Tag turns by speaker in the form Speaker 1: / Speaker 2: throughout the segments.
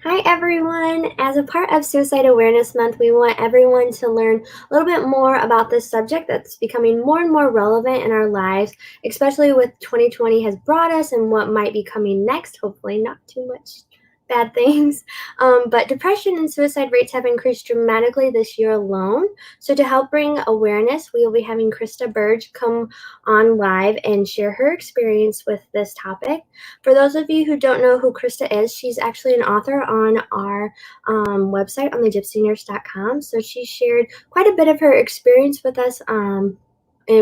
Speaker 1: Hi, everyone. As a part of Suicide Awareness Month, we want everyone to learn a little bit more about this subject that's becoming more and more relevant in our lives, especially with 2020 has brought us and what might be coming next. Hopefully, not too much bad things. But depression and suicide rates have increased dramatically this year alone. So, to help bring awareness, we will be having Krista Berge come on live and share her experience with this topic. For those of you who don't know who Krista is, she's actually an author on our website on thegypsynurse.com. So she shared quite a bit of her experience with us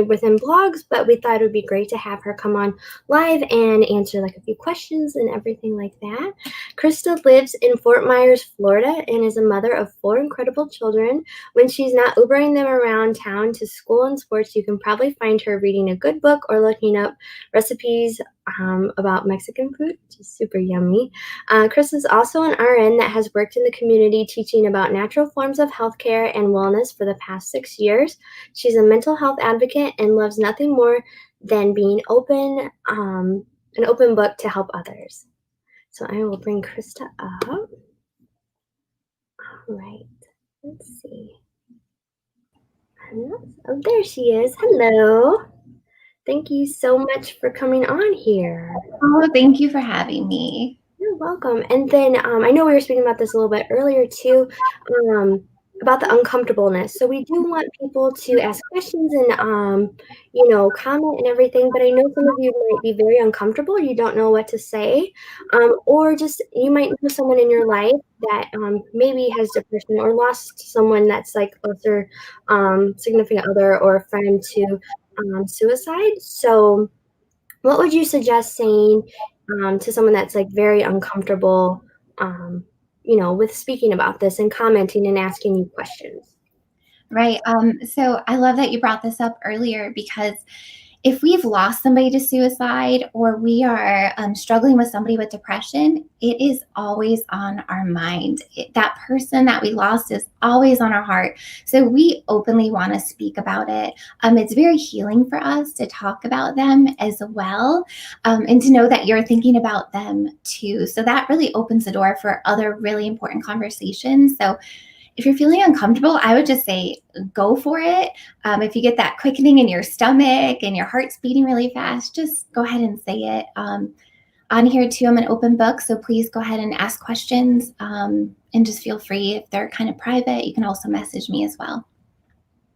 Speaker 1: within blogs, but we thought it would be great to have her come on live and answer like a few questions and everything like that. Krista lives in Fort Myers, Florida, and is a mother of 4 incredible children. When she's not Ubering them around town to school and sports, you can probably find her reading a good book or looking up recipes about Mexican food, which is super yummy. Chris is also an RN that has worked in the community teaching about natural forms of healthcare and wellness for the past 6 years. She's a mental health advocate and loves nothing more than being an open book to help others. So I will bring Krista up. All right, let's see. Oh, there she is. Hello. Thank you so much for coming on here.
Speaker 2: Oh, thank you for having me.
Speaker 1: You're welcome. And then I know we were speaking about this a little bit earlier too, about the uncomfortableness. So we do want people to ask questions and comment and everything. But I know some of you might be very uncomfortable. You don't know what to say, or just you might know someone in your life that maybe has depression or lost someone that's like closer significant other or a friend to suicide. So what would you suggest saying to someone that's like very uncomfortable, with speaking about this and commenting and asking you questions?
Speaker 2: Right. So I love that you brought this up earlier because if we've lost somebody to suicide or we are struggling with somebody with depression, it is always on our mind. That person that we lost is always on our heart. So we openly want to speak about it. It's very healing for us to talk about them as well, and to know that you're thinking about them too. So that really opens the door for other really important conversations. So if you're feeling uncomfortable, I would just say go for it. If you get that quickening in your stomach and your heart's beating really fast, just go ahead and say it. On here too, I'm an open book, so please go ahead and ask questions, and just feel free. If they're kind of private, you can also message me as well.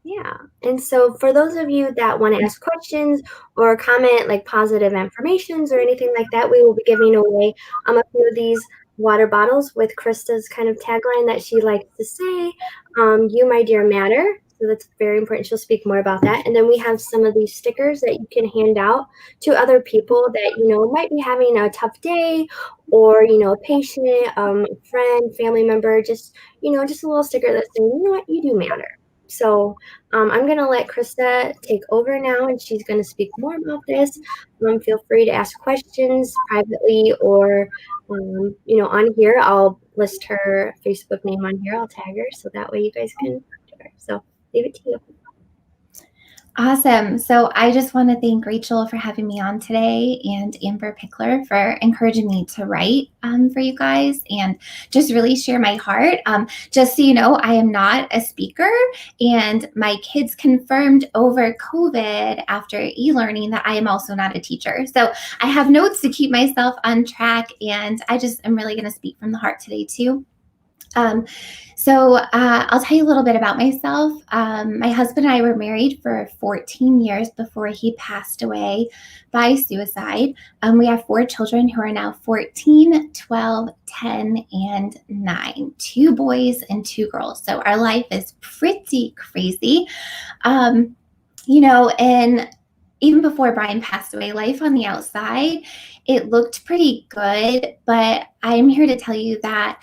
Speaker 1: Yeah. And so for those of you that want to ask questions or comment like positive affirmations or anything like that, we will be giving away a few of these water bottles with Krista's kind of tagline that she likes to say, you, my dear, matter. So that's very important. She'll speak more about that. And then we have some of these stickers that you can hand out to other people that, might be having a tough day or, a patient, friend, family member, just a little sticker that's saying, you know what, you do matter. So I'm going to let Krista take over now, and she's going to speak more about this. Feel free to ask questions privately or, on here. I'll list her Facebook name on here. I'll tag her so that way you guys can talk to her. So leave it to you.
Speaker 2: Awesome. So I just want to thank Rachel for having me on today and Amber Pickler for encouraging me to write for you guys and just really share my heart. Just so you know, I am not a speaker, and my kids confirmed over COVID after e-learning that I am also not a teacher. So I have notes to keep myself on track, and I just am really going to speak from the heart today too. I'll tell you a little bit about myself. My husband and I were married for 14 years before he passed away by suicide. We have 4 children who are now 14, 12, 10, and 9, 2 boys and 2 girls. So our life is pretty crazy. And even before Brian passed away, life on the outside, it looked pretty good, but I'm here to tell you that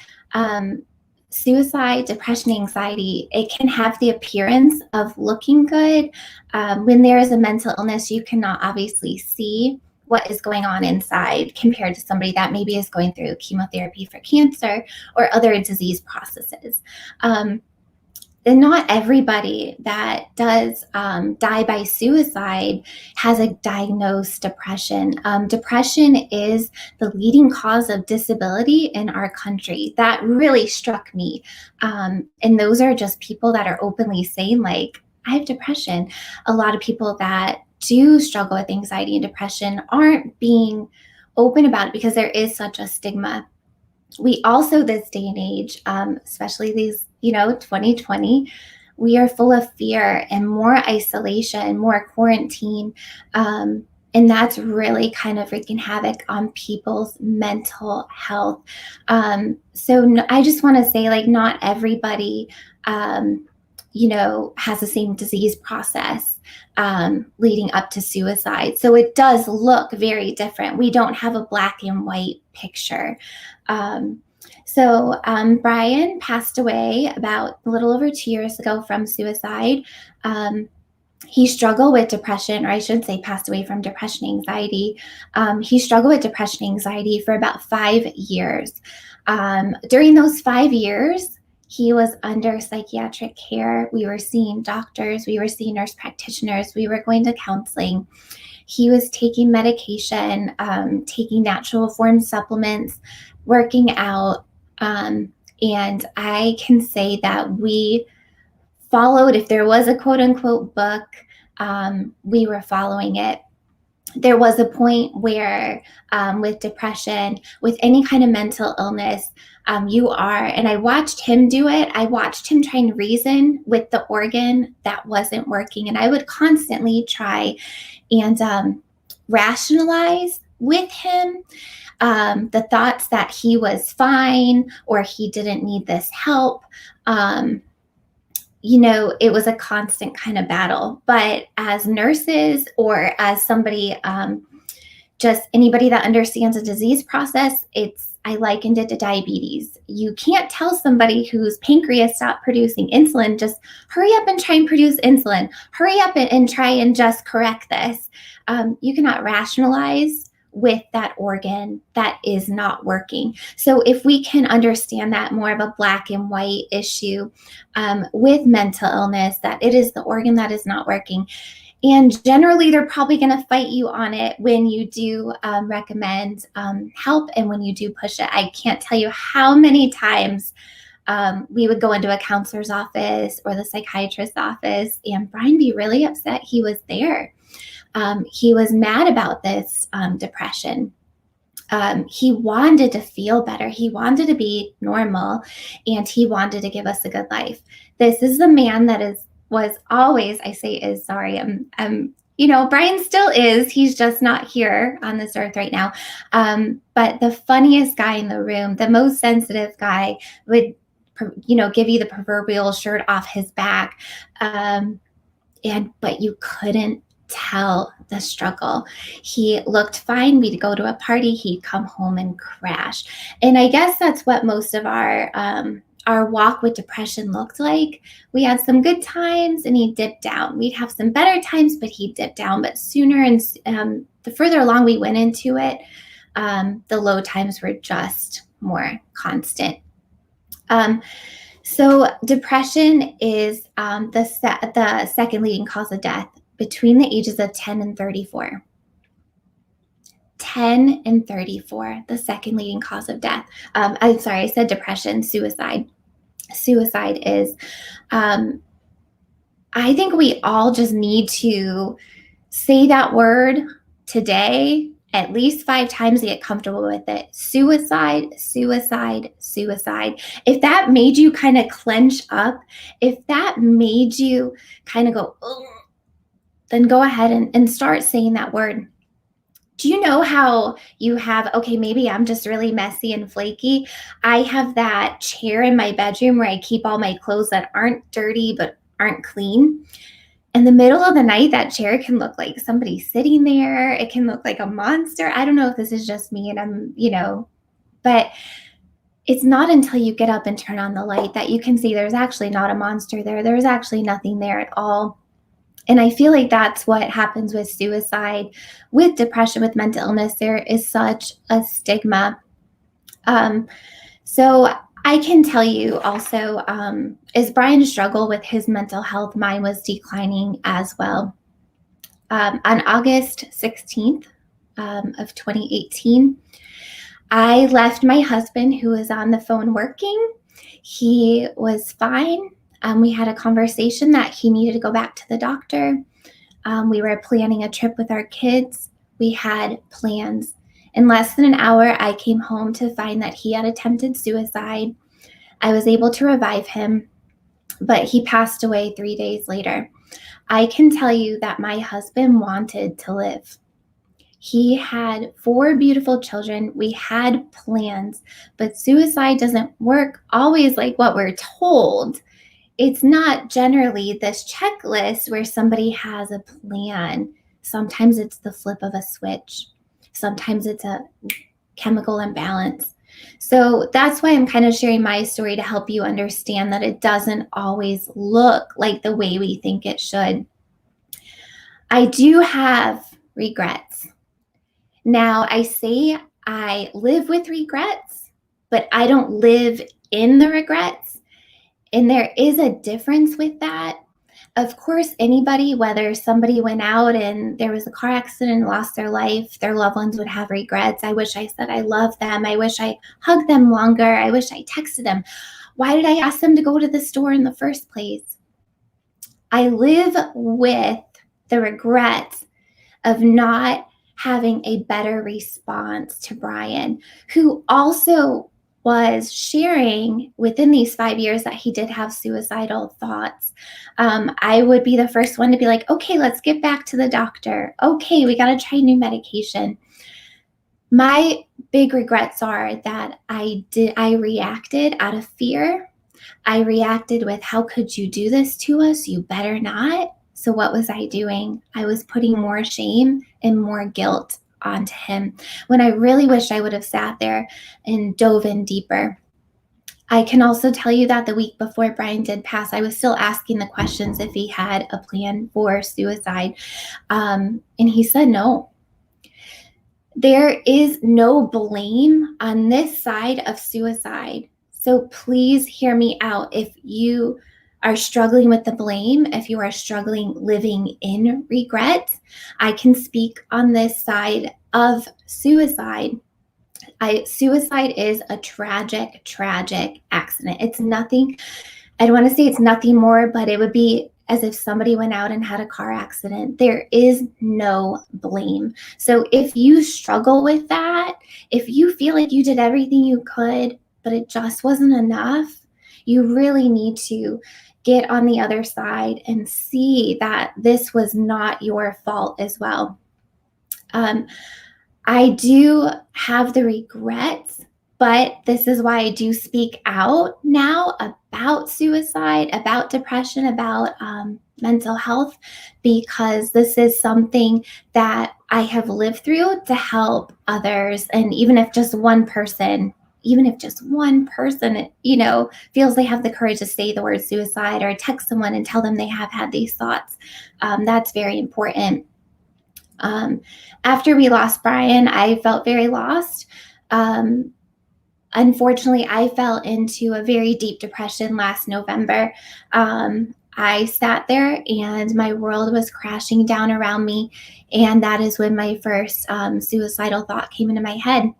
Speaker 2: suicide, depression, anxiety, it can have the appearance of looking good. When there is a mental illness, you cannot obviously see what is going on inside compared to somebody that maybe is going through chemotherapy for cancer or other disease processes. and not everybody that does die by suicide has a diagnosed depression. Depression is the leading cause of disability in our country. That really struck me. And those are just people that are openly saying, like, I have depression. A lot of people that do struggle with anxiety and depression aren't being open about it because there is such a stigma. We also, this day and age, especially these, 2020, we are full of fear and more isolation, more quarantine. And that's really kind of wreaking havoc on people's mental health. I just want to say, like, not everybody, has the same disease process leading up to suicide. So it does look very different. We don't have a black and white picture. Brian passed away about a little over 2 years ago from suicide. He struggled with depression, or I should say passed away from depression, anxiety. He struggled with depression, anxiety for about 5 years. During those 5 years, he was under psychiatric care. We were seeing doctors, we were seeing nurse practitioners, we were going to counseling. He was taking medication, taking natural form supplements, working out. And I can say that we followed, if there was a quote unquote book, we were following it. There was a point where with depression, with any kind of mental illness, and I watched him do it. I watched him try and reason with the organ that wasn't working. And I would constantly try and rationalize with him the thoughts that he was fine or he didn't need this help. It was a constant kind of battle. But as nurses or as somebody, just anybody that understands a disease process, I likened it to diabetes. You can't tell somebody whose pancreas stopped producing insulin, just hurry up and try and produce insulin. Hurry up and try and just correct this. You cannot rationalize with that organ that is not working. So if we can understand that more of a black and white issue with mental illness, that it is the organ that is not working. And generally, they're probably going to fight you on it when you do recommend help and when you do push it. I can't tell you how many times we would go into a counselor's office or the psychiatrist's office and Brian be really upset he was there. He was mad about this depression. He wanted to feel better. He wanted to be normal, and he wanted to give us a good life. This is the man that was always, I say is, sorry, Brian still is. He's just not here on this earth right now. But the funniest guy in the room, the most sensitive guy, would, give you the proverbial shirt off his back. But you couldn't tell the struggle. He looked fine. We'd go to a party, he'd come home and crash. And I guess that's what most of our walk with depression looked like. We had some good times and he dipped down. We'd have some better times, but he dipped down. But sooner and the further along we went into it, the low times were just more constant. So depression is the second leading cause of death between the ages of 10 and 34. 10 and 34, the second leading cause of death. I'm sorry, I said depression, suicide. Suicide is, I think we all just need to say that word today at least 5 times to get comfortable with it. Suicide, suicide, suicide. If that made you kind of clench up, if that made you kind of go, ugh, then go ahead and start saying that word. Do you know how you have, okay, maybe I'm just really messy and flaky. I have that chair in my bedroom where I keep all my clothes that aren't dirty but aren't clean. In the middle of the night, that chair can look like somebody sitting there. It can look like a monster. I don't know if this is just me and I'm, but it's not until you get up and turn on the light that you can see there's actually not a monster there. There's actually nothing there at all. And I feel like that's what happens with suicide, with depression, with mental illness. There is such a stigma. So I can tell you also, as Brian struggled with his mental health, mine was declining as well. On August 16th of 2018, I left my husband, who was on the phone working. He was fine. We had a conversation that he needed to go back to the doctor. We were planning a trip with our kids. We had plans. In less than an hour, I came home to find that he had attempted suicide. I was able to revive him, but he passed away 3 days later. I can tell you that my husband wanted to live. He had 4 beautiful children. We had plans, but suicide doesn't work always like what we're told. It's not generally this checklist where somebody has a plan. Sometimes it's the flip of a switch. Sometimes it's a chemical imbalance. So that's why I'm kind of sharing my story to help you understand that it doesn't always look like the way we think it should. I do have regrets. Now, I say I live with regrets, but I don't live in the regrets. And there is a difference with that. Of course, anybody, whether somebody went out and there was a car accident and lost their life, their loved ones would have regrets. I wish I said I love them. I wish I hugged them longer. I wish I texted them. Why did I ask them to go to the store in the first place? I live with the regrets of not having a better response to Brian, who also was sharing within these 5 years that he did have suicidal thoughts. I would be the first one to be like, okay, let's get back to the doctor. Okay, we got to try new medication. My big regrets are that I reacted out of fear. I reacted with, how could you do this to us? You better not. So what was I doing? I was putting more shame and more guilt onto him when I really wish I would have sat there and dove in deeper. I can also tell you that the week before Brian did pass, I was still asking the questions if he had a plan for suicide. And he said no. There is no blame on this side of suicide. So please hear me out. If you are struggling with the blame, if you are struggling living in regret, I can speak on this side of suicide. Suicide is a tragic, tragic accident. It's nothing, I don't want to say it's nothing more, but it would be as if somebody went out and had a car accident. There is no blame. So if you struggle with that, if you feel like you did everything you could, but it just wasn't enough, you really need to get on the other side and see that this was not your fault as well. I do have the regrets, but this is why I do speak out now about suicide, about depression, about mental health, because this is something that I have lived through to help others. And even if just one person, feels they have the courage to say the word suicide or text someone and tell them they have had these thoughts, that's very important. After we lost Brian, I felt very lost. Unfortunately, I fell into a very deep depression last November. I sat there and my world was crashing down around me. And that is when my first suicidal thought came into my head.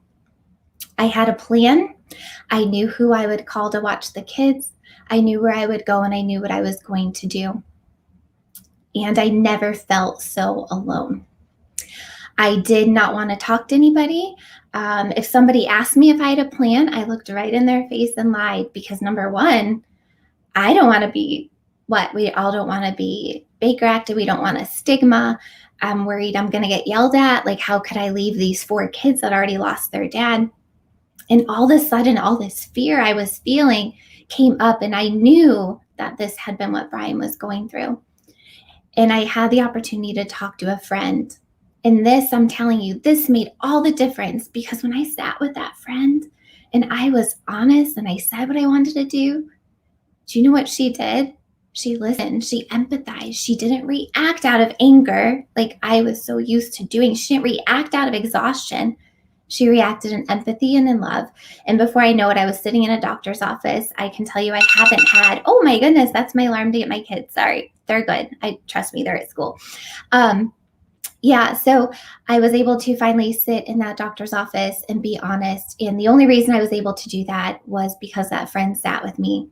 Speaker 2: I had a plan. I knew who I would call to watch the kids. I knew where I would go and I knew what I was going to do. And I never felt so alone. I did not want to talk to anybody. If somebody asked me if I had a plan, I looked right in their face and lied because, number one, I don't want to be we all don't want to be Baker acted. We don't want a stigma. I'm worried I'm going to get yelled at. Like, how could I leave these 4 kids that already lost their dad? And all of a sudden, all this fear I was feeling came up, and I knew that this had been what Brian was going through. And I had the opportunity to talk to a friend. And this, I'm telling you, this made all the difference, because when I sat with that friend and I was honest and I said what I wanted to do you know what she did? She listened. She empathized. She didn't react out of anger like I was so used to doing. She didn't react out of exhaustion. She reacted in empathy and in love. And before I know it, I was sitting in a doctor's office. I can tell you I haven't had, oh my goodness, that's my alarm to get my kids. Sorry, they're good. Trust me, they're at school. Yeah, so I was able to finally sit in that doctor's office and be honest. And the only reason I was able to do that was because that friend sat with me.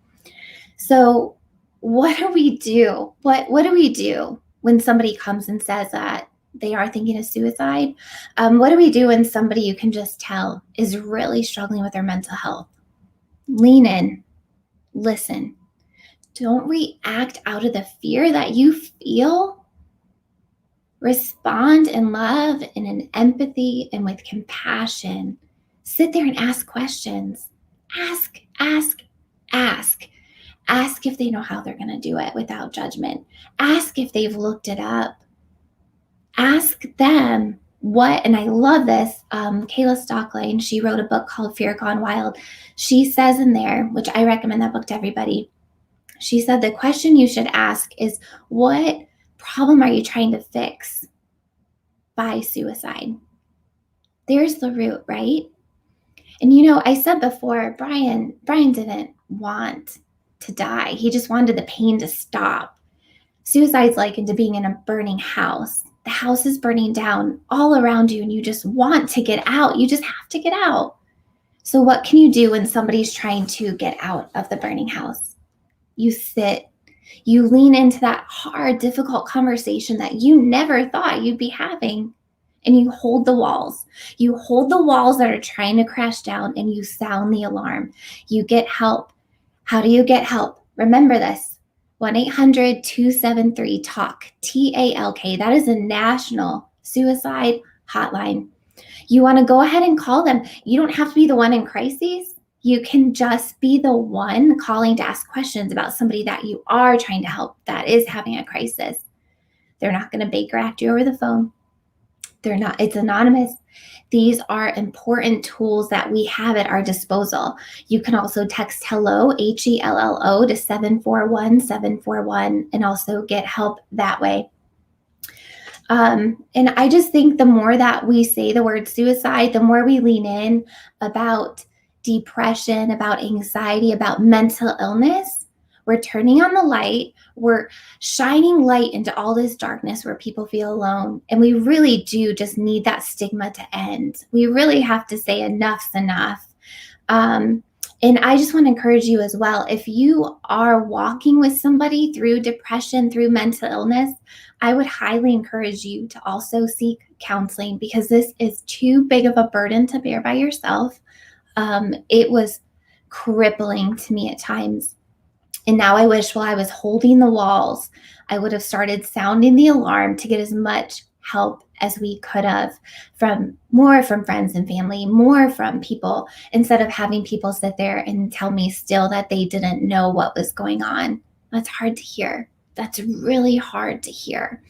Speaker 2: So what do we do? What do we do when somebody comes and says that they are thinking of suicide? What do we do when somebody you can just tell is really struggling with their mental health? Lean in, listen. Don't react out of the fear that you feel. Respond in love and in empathy and with compassion. Sit there and ask questions. Ask, ask, ask. Ask if they know how they're going to do it without judgment. Ask if they've looked it up. Ask them what, and I love this, Kayla Stockline, she wrote a book called Fear Gone Wild. She says in there, which I recommend that book to everybody, she said the question you should ask is, what problem are you trying to fix by suicide? There's the root, right? And I said before, Brian didn't want to die. He just wanted the pain to stop. Suicide's likened to being in a burning house. The house is burning down all around you and you just want to get out. You just have to get out. So what can you do when somebody's trying to get out of the burning house? You sit. You lean into that hard, difficult conversation that you never thought you'd be having. And you hold the walls. You hold the walls that are trying to crash down and you sound the alarm. You get help. How do you get help? Remember this, 1-800-273-TALK, TALK. That is a national suicide hotline. You want to go ahead and call them. You don't have to be the one in crises. You can just be the one calling to ask questions about somebody that you are trying to help that is having a crisis. They're not going to Baker Act you over the phone. They're not, it's anonymous. These are important tools that we have at our disposal. You can also text HELLO, HELLO, to 741-741 and also get help that way. And I just think the more that we say the word suicide, the more we lean in about depression, about anxiety, about mental illness, we're turning on the light. We're shining light into all this darkness where people feel alone. And we really do just need that stigma to end. We really have to say enough's enough. And I just want to encourage you as well. If you are walking with somebody through depression, through mental illness, I would highly encourage you to also seek counseling because this is too big of a burden to bear by yourself. It was crippling to me at times. And now I wish while I was holding the walls, I would have started sounding the alarm to get as much help as we could have from friends and family, more from people, instead of having people sit there and tell me still that they didn't know what was going on. That's hard to hear. That's really hard to hear.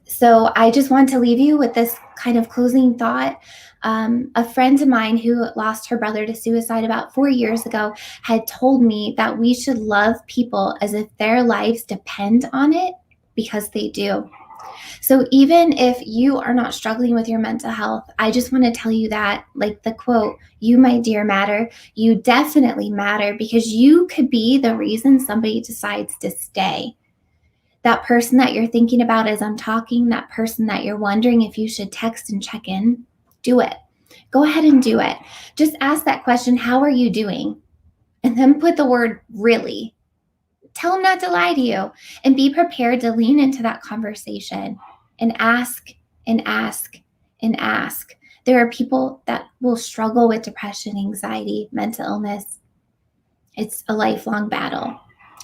Speaker 2: So I just want to leave you with this kind of closing thought. A friend of mine who lost her brother to suicide about 4 years ago had told me that we should love people as if their lives depend on it, because they do. So even if you are not struggling with your mental health, I just want to tell you that, like the quote, you, my dear, matter. You definitely matter because you could be the reason somebody decides to stay. That person that you're thinking about as I'm talking, that person that you're wondering if you should text and check in, do it. Go ahead and do it. Just ask that question, how are you doing? And then put the word really. Tell them not to lie to you and be prepared to lean into that conversation and ask and ask and ask. There are people that will struggle with depression, anxiety, mental illness. It's a lifelong battle.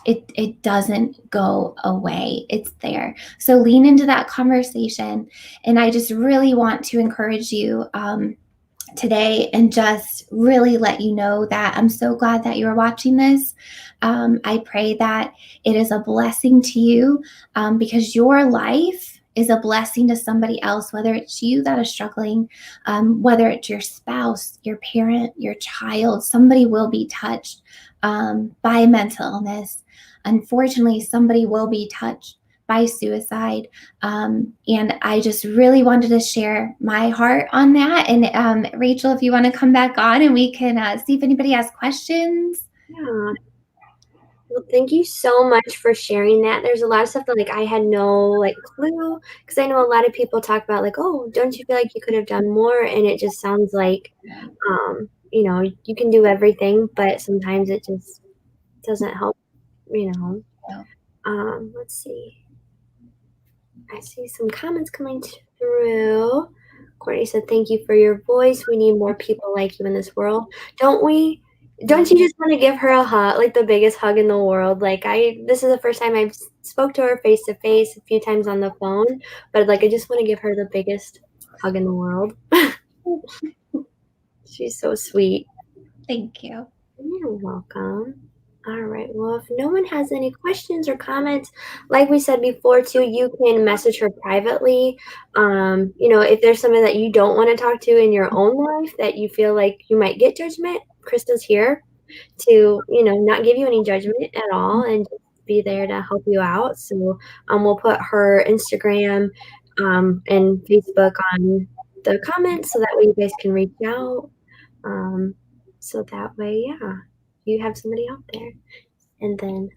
Speaker 2: It doesn't go away. It's there. So lean into that conversation. And I just really want to encourage you today and just really let you know that I'm so glad that you're watching this. I pray that it is a blessing to you because your life is a blessing to somebody else, whether it's you that is struggling, whether it's your spouse, your parent, your child, somebody will be touched by mental illness. Unfortunately, somebody will be touched by suicide. And I just really wanted to share my heart on that. And Rachel, if you want to come back on and we can see if anybody has questions.
Speaker 1: Yeah. Well, thank you so much for sharing that. There's a lot of stuff that like I had no like clue because I know a lot of people talk about like, oh, don't you feel like you could have done more? And it just sounds like, you can do everything, but sometimes it just doesn't help. You know. Let's see. I see some comments coming through. Courtney said, "Thank you for your voice. We need more people like you in this world, don't we?" Don't you just want to give her a hug, like the biggest hug in the world? This is the first time I've spoke to her face to face, a few times on the phone, but like I just want to give her the biggest hug in the world. She's so sweet.
Speaker 2: Thank you.
Speaker 1: You're welcome. All right. Well, if no one has any questions or comments, like we said before, too, you can message her privately. If there's someone that you don't want to talk to in your own life that you feel like you might get judgment, Krista's here to, not give you any judgment at all and just be there to help you out. So we'll put her Instagram and Facebook on the comments so that way you guys can reach out. So that way, yeah, you have somebody out there. And then,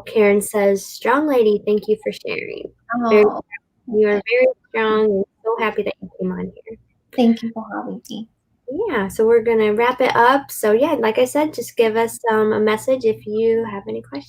Speaker 1: Karen says, "Strong lady, thank you for sharing.
Speaker 2: Oh,
Speaker 1: You are very strong and so happy that you came on here."
Speaker 2: thank you for having me.
Speaker 1: Yeah, so we're going to wrap it up. So, yeah, like I said, just give us a message if you have any questions.